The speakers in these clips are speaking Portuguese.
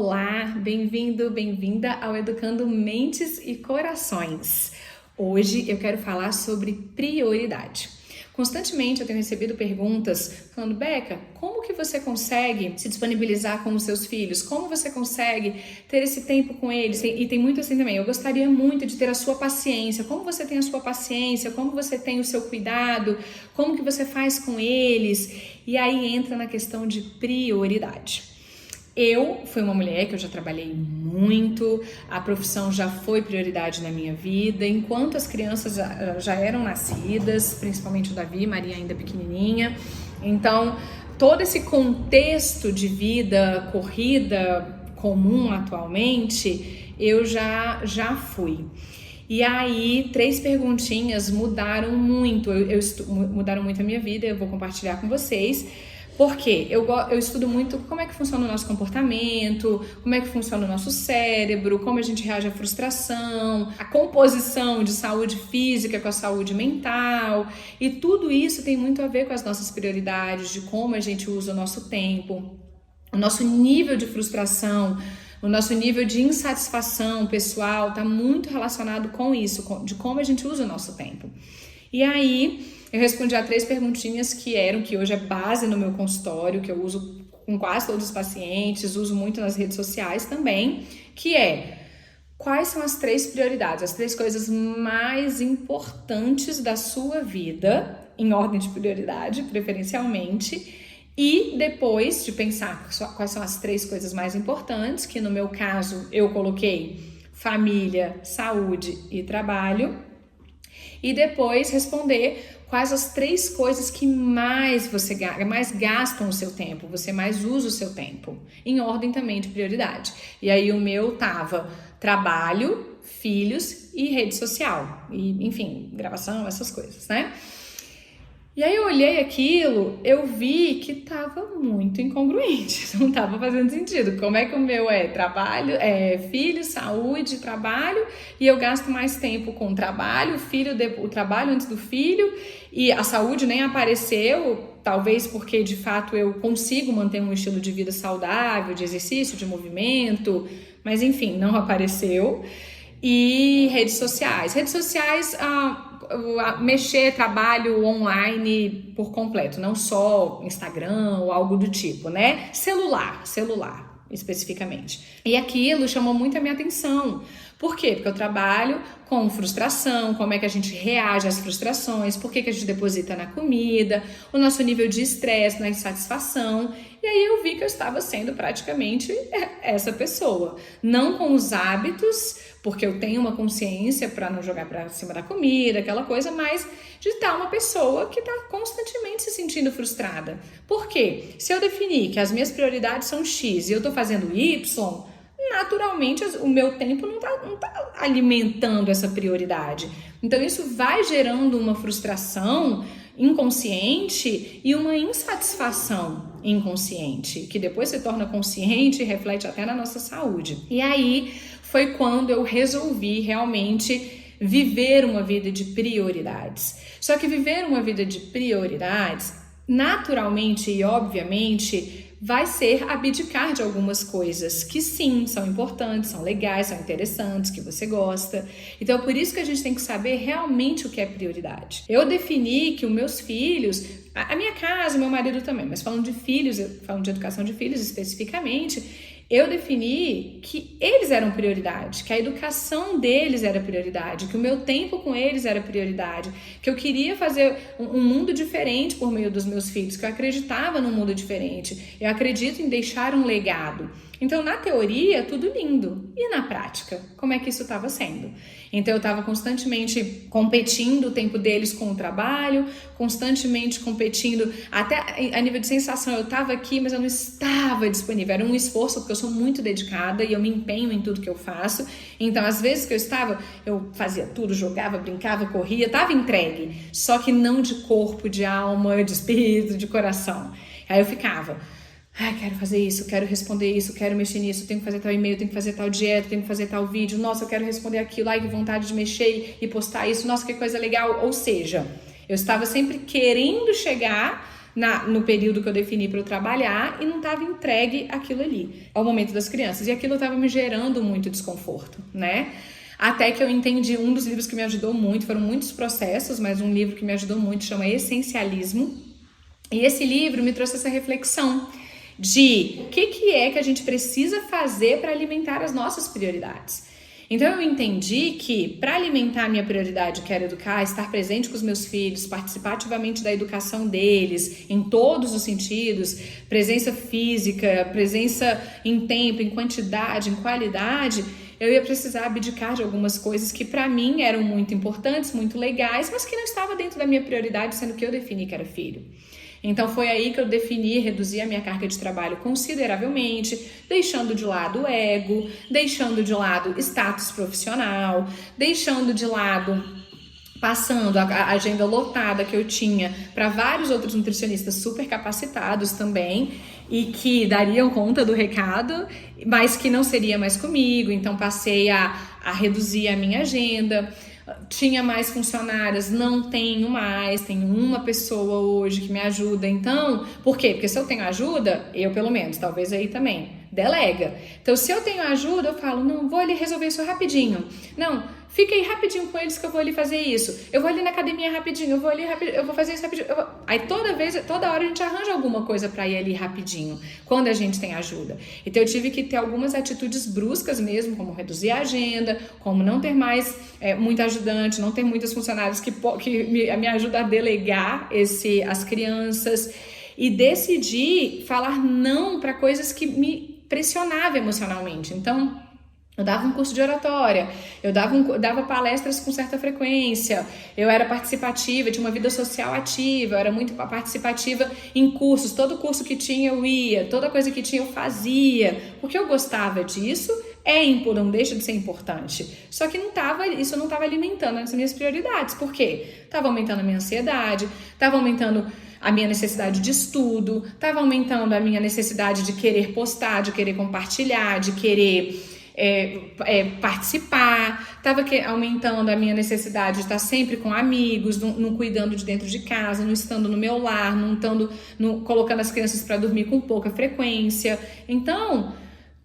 Olá, bem-vindo, bem-vinda ao Educando Mentes e Corações. Hoje eu quero falar sobre prioridade. Constantemente eu tenho recebido perguntas falando, Beca, como que você consegue se disponibilizar com os seus filhos? Como você consegue ter esse tempo com eles? E tem muito assim também, eu gostaria muito de ter a sua paciência. Como você tem a sua paciência? Como você tem o seu cuidado? Como que você faz com eles? E aí entra na questão de prioridade. Eu fui uma mulher que eu já trabalhei muito, a profissão já foi prioridade na minha vida, enquanto as crianças já eram nascidas, principalmente o Davi, Maria ainda pequenininha. Então, todo esse contexto de vida corrida comum atualmente, eu já fui. E aí, 3 perguntinhas mudaram muito, mudaram muito a minha vida, eu vou compartilhar com vocês. Porque eu estudo muito como é que funciona o nosso comportamento, como é que funciona o nosso cérebro, como a gente reage à frustração, a composição de saúde física com a saúde mental, e tudo isso tem muito a ver com as nossas prioridades, de como a gente usa o nosso tempo, o nosso nível de frustração, o nosso nível de insatisfação pessoal está muito relacionado com isso, de como a gente usa o nosso tempo. E aí, eu respondi a 3 perguntinhas que hoje é base no meu consultório, que eu uso com quase todos os pacientes, uso muito nas redes sociais também, que é: quais são as 3 prioridades, as 3 coisas mais importantes da sua vida, em ordem de prioridade, preferencialmente, e depois de pensar quais são as 3 coisas mais importantes, que no meu caso eu coloquei família, saúde e trabalho, e depois responder quais as 3 coisas que mais gastam o seu tempo, você mais usa o seu tempo, em ordem também de prioridade. E aí o meu tava trabalho, filhos e rede social, e enfim, gravação, essas coisas, né? E aí eu olhei aquilo, eu vi que tava muito incongruente, não tava fazendo sentido. Como é que o meu é trabalho, filho, saúde, trabalho, e eu gasto mais tempo com o trabalho, o trabalho antes do filho, e a saúde nem apareceu, talvez porque de fato eu consigo manter um estilo de vida saudável, de exercício, de movimento, mas enfim, não apareceu. E redes sociais, mexer trabalho online por completo, não só Instagram ou algo do tipo, né? Celular especificamente. E aquilo chamou muito a minha atenção. Por quê? Porque eu trabalho com frustração, como é que a gente reage às frustrações, por que a gente deposita na comida, o nosso nível de estresse, na insatisfação. E aí eu vi que eu estava sendo praticamente essa pessoa. Não com os hábitos, porque eu tenho uma consciência para não jogar para cima da comida, aquela coisa, mas de estar uma pessoa que está constantemente se sentindo frustrada. Por quê? Se eu definir que as minhas prioridades são X e eu estou fazendo Y, naturalmente o meu tempo não tá alimentando essa prioridade. Então isso vai gerando uma frustração inconsciente e uma insatisfação inconsciente, que depois se torna consciente e reflete até na nossa saúde. E aí foi quando eu resolvi realmente viver uma vida de prioridades. Só que viver uma vida de prioridades, naturalmente e obviamente, vai ser abdicar de algumas coisas que sim, são importantes, são legais, são interessantes, que você gosta. Então, por isso que a gente tem que saber realmente o que é prioridade. Eu defini que os meus filhos, a minha casa, o meu marido também, mas falando de filhos, falando de educação de filhos especificamente, eu defini que eles eram prioridade, que a educação deles era prioridade, que o meu tempo com eles era prioridade, que eu queria fazer um mundo diferente por meio dos meus filhos, que eu acreditava num mundo diferente, eu acredito em deixar um legado. Então, na teoria, tudo lindo. E na prática, como é que isso estava sendo? Então, eu estava constantemente competindo o tempo deles com o trabalho, constantemente competindo, até a nível de sensação, eu estava aqui, mas eu não estava disponível. Era um esforço, porque eu sou muito dedicada e eu me empenho em tudo que eu faço. Então, às vezes que eu fazia tudo, jogava, brincava, corria, estava entregue. Só que não de corpo, de alma, de espírito, de coração. Aí eu ficava... quero fazer isso, quero responder isso, quero mexer nisso, tenho que fazer tal e-mail, tenho que fazer tal dieta, tenho que fazer tal vídeo, nossa, eu quero responder aquilo, que vontade de mexer e postar isso, nossa, que coisa legal. Ou seja, eu estava sempre querendo chegar no período que eu defini para eu trabalhar e não estava entregue aquilo ali, ao momento das crianças. E aquilo estava me gerando muito desconforto, né? Até que eu entendi, um dos livros que me ajudou muito, foram muitos processos, mas um livro que me ajudou muito chama Essencialismo. E esse livro me trouxe essa reflexão de o que é que a gente precisa fazer para alimentar as nossas prioridades. Então eu entendi que para alimentar a minha prioridade, que era educar, estar presente com os meus filhos, participar ativamente da educação deles, em todos os sentidos, presença física, presença em tempo, em quantidade, em qualidade, eu ia precisar abdicar de algumas coisas que para mim eram muito importantes, muito legais, mas que não estava dentro da minha prioridade, sendo que eu defini que era filho. Então foi aí que eu defini reduzir a minha carga de trabalho consideravelmente, deixando de lado o ego, deixando de lado status profissional, deixando de lado, passando a agenda lotada que eu tinha para vários outros nutricionistas super capacitados também e que dariam conta do recado, mas que não seria mais comigo. Então passei a reduzir a minha agenda. Tinha mais funcionárias, não tenho mais, tenho uma pessoa hoje que me ajuda. Então, por quê? Porque se eu tenho ajuda, eu pelo menos, talvez aí também, delega. Então, se eu tenho ajuda, eu falo, não, vou ali resolver isso rapidinho. Não, fica aí rapidinho com eles que eu vou ali fazer isso. Eu vou ali na academia rapidinho, eu vou ali rapidinho, eu vou fazer isso rapidinho. Aí toda hora a gente arranja alguma coisa pra ir ali rapidinho, quando a gente tem ajuda. Então eu tive que ter algumas atitudes bruscas mesmo, como reduzir a agenda, como não ter mais muito ajudante, não ter muitas funcionárias que me ajudam a delegar as crianças. E decidi falar não para coisas que me pressionava emocionalmente. Então, eu dava um curso de oratória, eu dava palestras com certa frequência, eu era participativa, tinha uma vida social ativa, eu era muito participativa em cursos, todo curso que tinha eu ia, toda coisa que tinha eu fazia, porque eu gostava disso, não deixa de ser importante. Só que isso não estava alimentando as minhas prioridades. Por quê? Estava aumentando a minha ansiedade, estava aumentando a minha necessidade de estudo, estava aumentando a minha necessidade de querer postar, de querer compartilhar, de querer participar, estava aumentando a minha necessidade de estar sempre com amigos, não cuidando de dentro de casa, não estando no meu lar, colocando as crianças para dormir com pouca frequência. Então,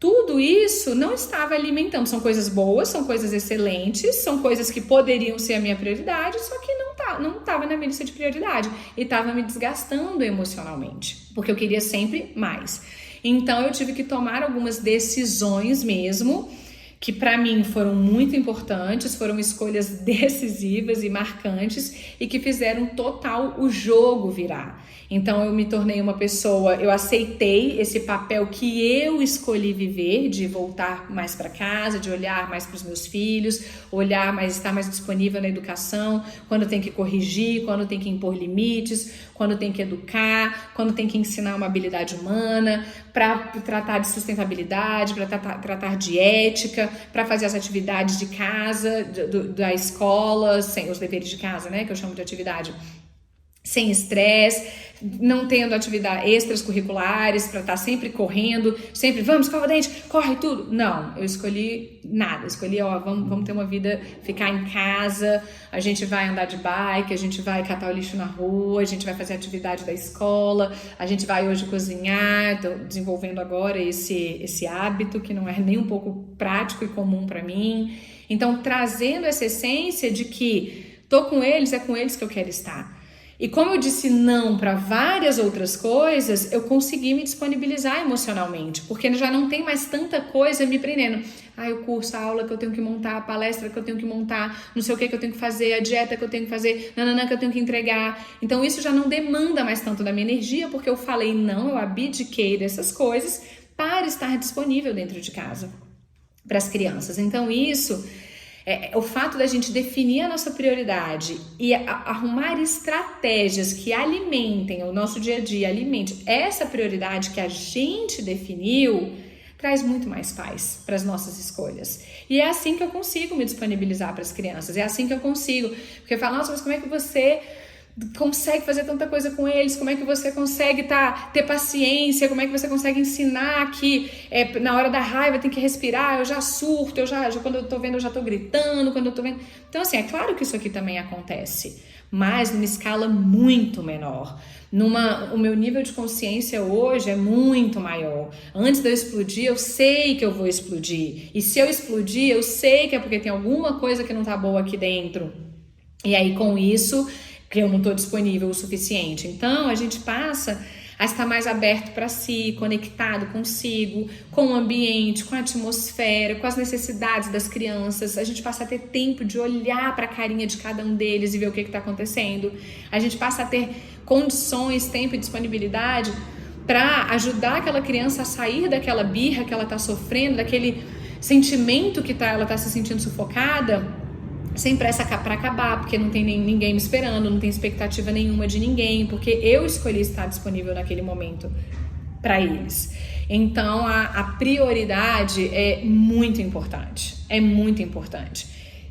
tudo isso não estava alimentando. São coisas boas, são coisas excelentes, são coisas que poderiam ser a minha prioridade, só que não estava na minha lista de prioridade e estava me desgastando emocionalmente, porque eu queria sempre mais. Então eu tive que tomar algumas decisões mesmo, que para mim foram muito importantes, foram escolhas decisivas e marcantes e que fizeram total o jogo virar. Então eu me tornei uma pessoa, eu aceitei esse papel que eu escolhi viver, de voltar mais para casa, de olhar mais para os meus filhos, estar mais disponível na educação, quando tem que corrigir, quando tem que impor limites, quando tem que educar, quando tem que ensinar uma habilidade humana, para tratar de sustentabilidade, para tratar de ética, para fazer as atividades de casa, da escola, sem os deveres de casa, né, que eu chamo de atividade, sem estresse, não tendo atividades extras curriculares para estar sempre correndo, sempre vamos, escova o dente, corre tudo. Não, eu escolhi nada, vamos ter uma vida, ficar em casa, a gente vai andar de bike, a gente vai catar o lixo na rua, a gente vai fazer atividade da escola, a gente vai hoje cozinhar, tô desenvolvendo agora esse hábito que não é nem um pouco prático e comum para mim. Então, trazendo essa essência de que tô com eles, é com eles que eu quero estar. E como eu disse não para várias outras coisas, eu consegui me disponibilizar emocionalmente, porque já não tem mais tanta coisa me prendendo. O curso, a aula que eu tenho que montar, a palestra que eu tenho que montar, não sei o que eu tenho que fazer, a dieta que eu tenho que fazer, que eu tenho que entregar. Então isso já não demanda mais tanto da minha energia, porque eu falei não, eu abdiquei dessas coisas para estar disponível dentro de casa para as crianças. Então isso... o fato da gente definir a nossa prioridade e arrumar estratégias que alimentem o nosso dia a dia, alimente essa prioridade que a gente definiu, traz muito mais paz para as nossas escolhas. E é assim que eu consigo me disponibilizar para as crianças, é assim que eu consigo. Porque eu falo, nossa, mas como é que você consegue fazer tanta coisa com eles, como é que você consegue ter paciência, como é que você consegue ensinar que na hora da raiva tem que respirar, eu já surto, quando eu tô vendo eu já tô gritando, quando eu tô vendo... Então assim, é claro que isso aqui também acontece, mas numa escala muito menor. O meu nível de consciência hoje é muito maior. Antes de eu explodir, eu sei que eu vou explodir. E se eu explodir, eu sei que é porque tem alguma coisa que não tá boa aqui dentro. E aí, com isso, que eu não tô disponível o suficiente. Então, a gente passa a estar mais aberto para si, conectado consigo, com o ambiente, com a atmosfera, com as necessidades das crianças. A gente passa a ter tempo de olhar para a carinha de cada um deles e ver o que está acontecendo. A gente passa a ter condições, tempo e disponibilidade para ajudar aquela criança a sair daquela birra que ela está sofrendo, daquele sentimento que ela está se sentindo sufocada, sem pressa para acabar, porque não tem ninguém me esperando, não tem expectativa nenhuma de ninguém, porque eu escolhi estar disponível naquele momento para eles. Então, a prioridade é muito importante,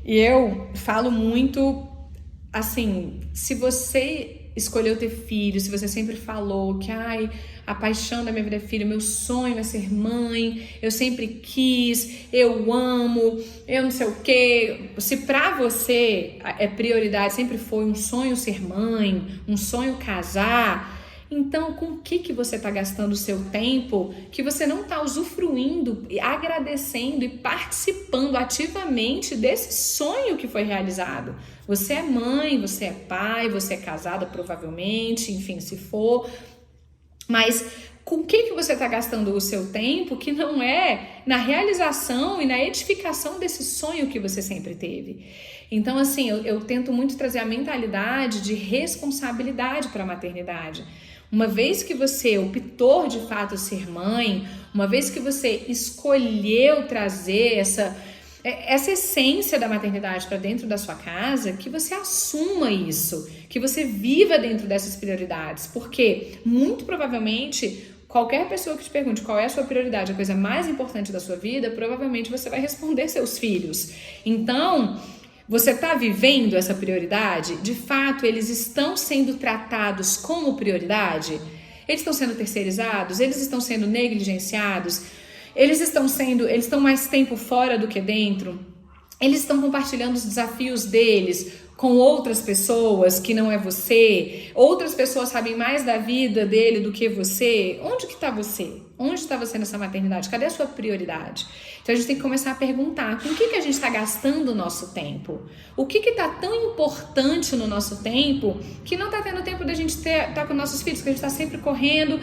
E eu falo muito, assim, se você escolheu ter filho, se você sempre falou que a paixão da minha vida é filho, meu sonho é ser mãe, eu sempre quis, eu amo, eu não sei o quê. Se pra você é prioridade, sempre foi um sonho ser mãe, um sonho casar, então com o que você tá gastando o seu tempo que você não tá usufruindo, agradecendo e participando ativamente desse sonho que foi realizado? Você é mãe, você é pai, você é casada provavelmente, enfim, se for. Mas com o que você está gastando o seu tempo que não é na realização e na edificação desse sonho que você sempre teve? Então, assim, eu tento muito trazer a mentalidade de responsabilidade para a maternidade. Uma vez que você optou de fato ser mãe, uma vez que você escolheu trazer essa essência da maternidade para dentro da sua casa, que você assuma isso, que você viva dentro dessas prioridades, porque muito provavelmente qualquer pessoa que te pergunte qual é a sua prioridade, a coisa mais importante da sua vida, provavelmente você vai responder seus filhos. Então, você está vivendo essa prioridade? De fato, eles estão sendo tratados como prioridade? Eles estão sendo terceirizados? Eles estão sendo negligenciados? Eles estão mais tempo fora do que dentro? Eles estão compartilhando os desafios deles com outras pessoas que não é você? Outras pessoas sabem mais da vida dele do que você? Onde que está você? Onde está você nessa maternidade? Cadê a sua prioridade? Então a gente tem que começar a perguntar com o que a gente está gastando o nosso tempo? O que está tão importante no nosso tempo que não está tendo tempo da gente estar com nossos filhos, que a gente está sempre correndo,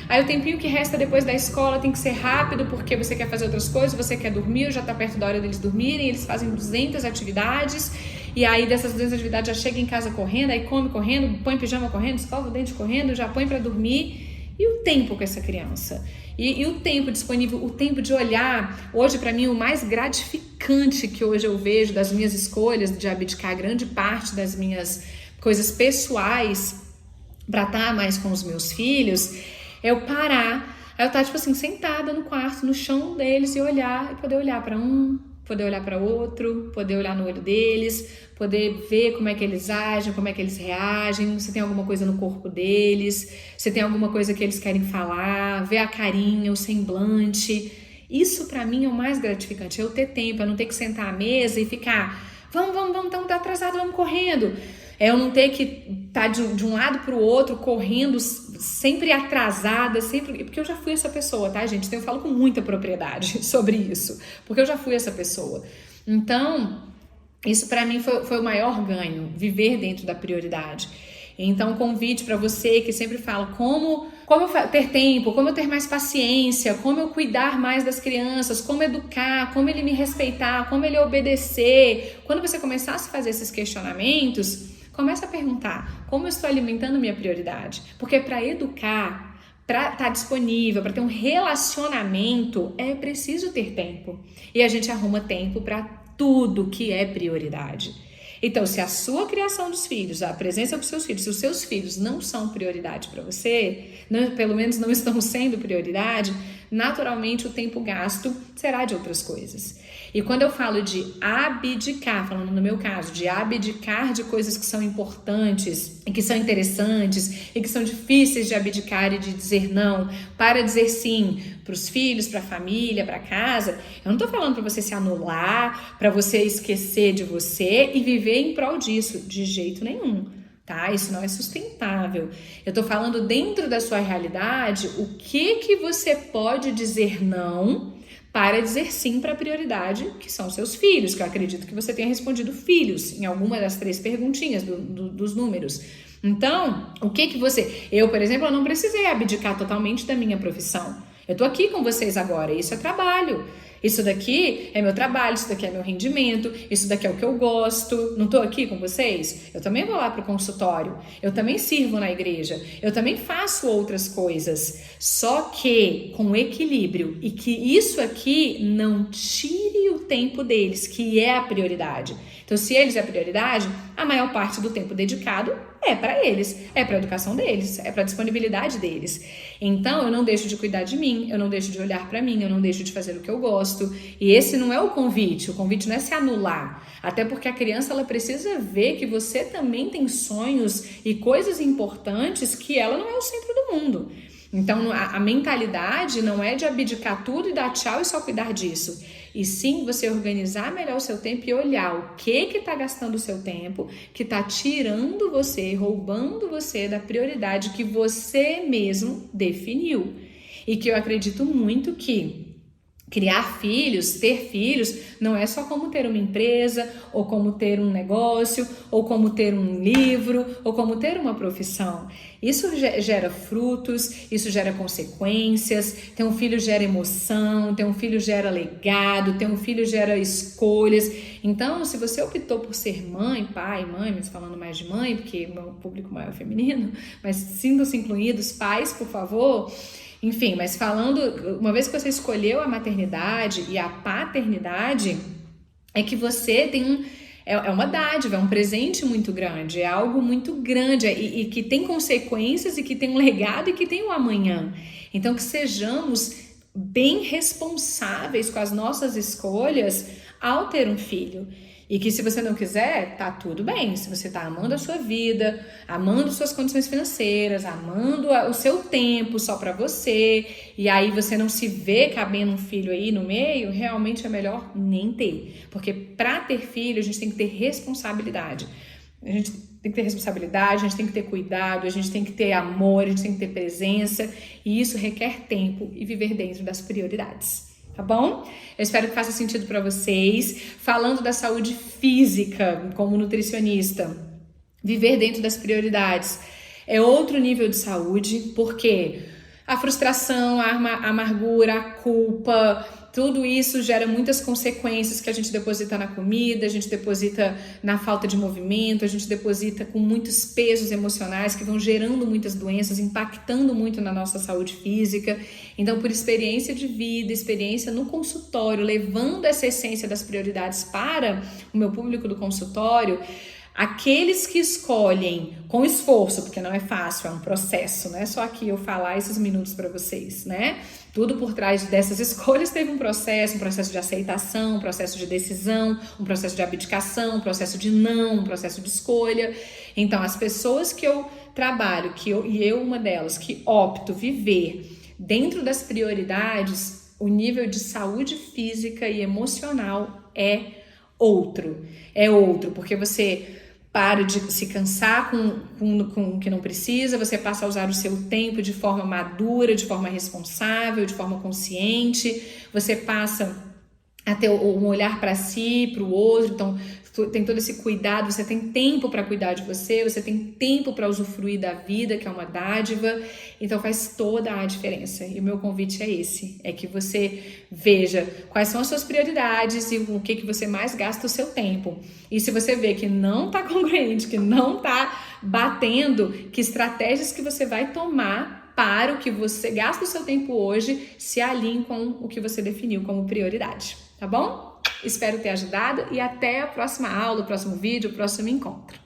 aí o tempinho que resta depois da escola tem que ser rápido porque você quer fazer outras coisas, você quer dormir, já está perto da hora deles dormirem, eles fazem 200 atividades e aí dessas 200 atividades já chega em casa correndo, aí come correndo, põe pijama correndo, escova o dente correndo, já põe para dormir. E o tempo com essa criança? E o tempo disponível, o tempo de olhar. Hoje, para mim, o mais gratificante que hoje eu vejo das minhas escolhas de abdicar grande parte das minhas coisas pessoais para estar mais com os meus filhos, é eu parar, eu estar, tipo assim, sentada no quarto, no chão deles e olhar, e poder olhar para um, poder olhar para outro, poder olhar no olho deles, poder ver como é que eles agem, como é que eles reagem, se tem alguma coisa no corpo deles, se tem alguma coisa que eles querem falar, ver a carinha, o semblante. Isso para mim é o mais gratificante, é eu ter tempo, é não ter que sentar à mesa e ficar, vamos, tá atrasado, vamos correndo. É eu não ter que estar de um lado para o outro, correndo, sempre atrasada, porque eu já fui essa pessoa, tá, gente? Então eu falo com muita propriedade sobre isso, porque eu já fui essa pessoa. Então, isso para mim foi o maior ganho, viver dentro da prioridade. Então, convite para você que sempre fala como eu ter tempo, como eu ter mais paciência, como eu cuidar mais das crianças, como educar, como ele me respeitar, como ele obedecer. Quando você começar a se fazer esses questionamentos, começa a perguntar como eu estou alimentando minha prioridade. Porque para educar, para estar disponível, para ter um relacionamento, é preciso ter tempo. E a gente arruma tempo para tudo que é prioridade. Então, se a sua criação dos filhos, a presença dos seus filhos, se os seus filhos não são prioridade para você, pelo menos não estão sendo prioridade, naturalmente o tempo gasto será de outras coisas. E quando eu falo de abdicar, falando no meu caso, de abdicar de coisas que são importantes e que são interessantes e que são difíceis de abdicar e de dizer não, para dizer sim para os filhos, para a família, para casa, eu não tô falando para você se anular, para você esquecer de você e viver em prol disso, de jeito nenhum. Tá? Isso não é sustentável. Eu tô falando dentro da sua realidade o que você pode dizer não para dizer sim para a prioridade, que são seus filhos, que eu acredito que você tenha respondido filhos em alguma das 3 perguntinhas dos números. Então, o que você... Eu, por exemplo, eu não precisei abdicar totalmente da minha profissão. Eu tô aqui com vocês agora, isso é trabalho. Isso daqui é meu trabalho, isso daqui é meu rendimento, isso daqui é o que eu gosto. Não tô aqui com vocês? Eu também vou lá pro consultório, eu também sirvo na igreja, eu também faço outras coisas. Só que com equilíbrio e que isso aqui não tire o tempo deles, que é a prioridade. Então, se eles é a prioridade, a maior parte do tempo dedicado é para eles, é para a educação deles, é para a disponibilidade deles. Então, eu não deixo de cuidar de mim, eu não deixo de olhar para mim, eu não deixo de fazer o que eu gosto. E esse não é o convite não é se anular. Até porque a criança, ela precisa ver que você também tem sonhos e coisas importantes, que ela não é o centro do mundo. Então, a mentalidade não é de abdicar tudo e dar tchau e só cuidar disso. E sim, você organizar melhor o seu tempo e olhar o que tá gastando o seu tempo, que tá tirando você, roubando você da prioridade que você mesmo definiu. E que eu acredito muito que criar filhos, ter filhos, não é só como ter uma empresa, ou como ter um negócio, ou como ter um livro, ou como ter uma profissão. Isso gera frutos, isso gera consequências. Ter um filho gera emoção, ter um filho gera legado, ter um filho gera escolhas. Então, se você optou por ser mãe, pai, mãe, mas falando mais de mãe, porque o meu público maior é feminino, mas sintam-se incluídos, pais, por favor. Enfim, mas falando, uma vez que você escolheu a maternidade e a paternidade, é que você tem é uma dádiva, é um presente muito grande, é algo muito grande e que tem consequências e que tem um legado e que tem um amanhã. Então, que sejamos bem responsáveis com as nossas escolhas ao ter um filho. E que se você não quiser, tá tudo bem. Se você tá amando a sua vida, amando suas condições financeiras, amando o seu tempo só pra você, e aí você não se vê cabendo um filho aí no meio, realmente é melhor nem ter. Porque pra ter filho, a gente tem que ter responsabilidade. A gente tem que ter responsabilidade, a gente tem que ter cuidado, a gente tem que ter amor, a gente tem que ter presença, e isso requer tempo e viver dentro das prioridades. Tá bom? Eu espero que faça sentido para vocês. Falando da saúde física como nutricionista, viver dentro das prioridades é outro nível de saúde, porque a frustração, a amargura, a culpa, tudo isso gera muitas consequências que a gente deposita na comida, a gente deposita na falta de movimento, a gente deposita com muitos pesos emocionais que vão gerando muitas doenças, impactando muito na nossa saúde física. Então, por experiência de vida, experiência no consultório, levando essa essência das prioridades para o meu público do consultório, aqueles que escolhem com esforço, porque não é fácil, é um processo, não é só aqui eu falar esses minutos para vocês, né? Tudo por trás dessas escolhas teve um processo de aceitação, um processo de decisão, um processo de abdicação, um processo de não, um processo de escolha. Então, as pessoas que eu trabalho, e eu uma delas, que opto viver dentro das prioridades, o nível de saúde física e emocional é outro, porque você para de se cansar com o que não precisa, você passa a usar o seu tempo de forma madura, de forma responsável, de forma consciente, você passa a ter um olhar para si, para o outro, então tem todo esse cuidado, você tem tempo para cuidar de você tem tempo para usufruir da vida, que é uma dádiva, então faz toda a diferença. E o meu convite é esse, é que você veja quais são as suas prioridades e o que você mais gasta o seu tempo. E se você vê que não está congruente, que não está batendo, que estratégias que você vai tomar para o que você gasta o seu tempo hoje se alinhem com o que você definiu como prioridade, tá bom? Espero ter ajudado e até a próxima aula, o próximo vídeo, o próximo encontro.